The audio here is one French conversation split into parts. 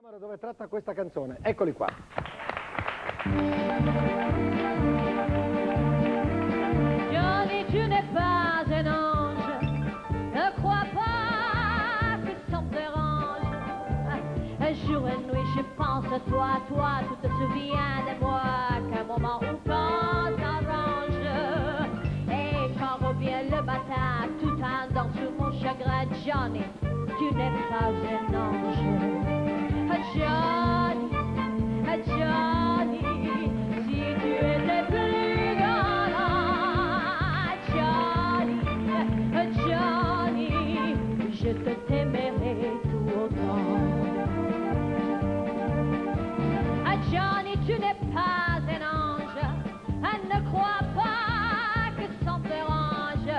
Dove tratta questa canzone? Eccoli qua. Johnny, tu n'es pas un ange, ne crois pas que ça me dérange. Jour et nuit je pense à toi, tu te souviens de moi, qu'un moment où quand s'arrange. Et quand revient le matin, tout un dans sous mon chagrin, Johnny, tu n'es pas un ange. Johnny, Johnny, si tu étais plus galant, Johnny, Johnny, je te t'aimerais tout autant. Johnny, tu n'es pas un ange, ne crois pas que ça me dérange.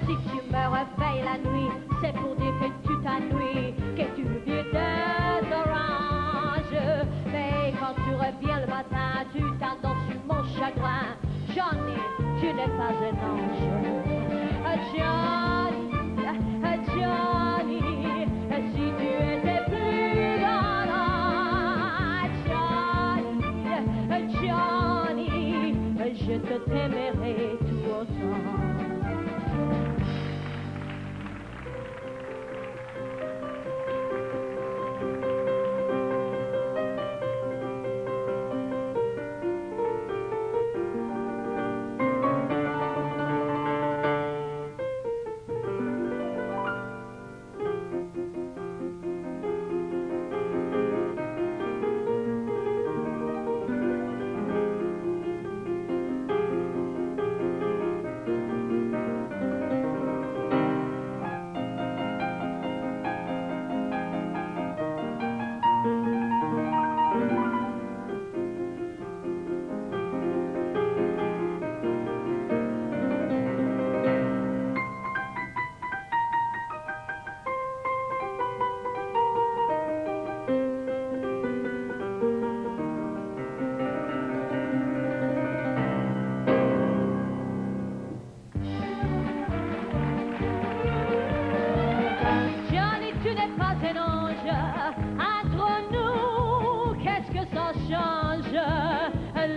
Si tu me réveilles la nuit, c'est pour dire que tu t'ennuies, que tu vis des oranges. Mais quand tu reviens le matin, tu t'endors sur mon chagrin. Johnny, tu n'es pas un ange. Johnny, Johnny, si tu étais plus galant, Johnny, je te t'aimerais tout autant.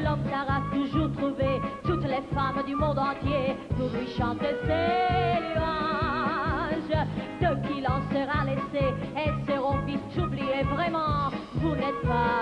L'homme t'aura toujours trouvé toutes les femmes du monde entier pour lui chanter ses louanges. De qui l'en sera laissé, elles seront vite oubliées. Vraiment, vous n'êtes pas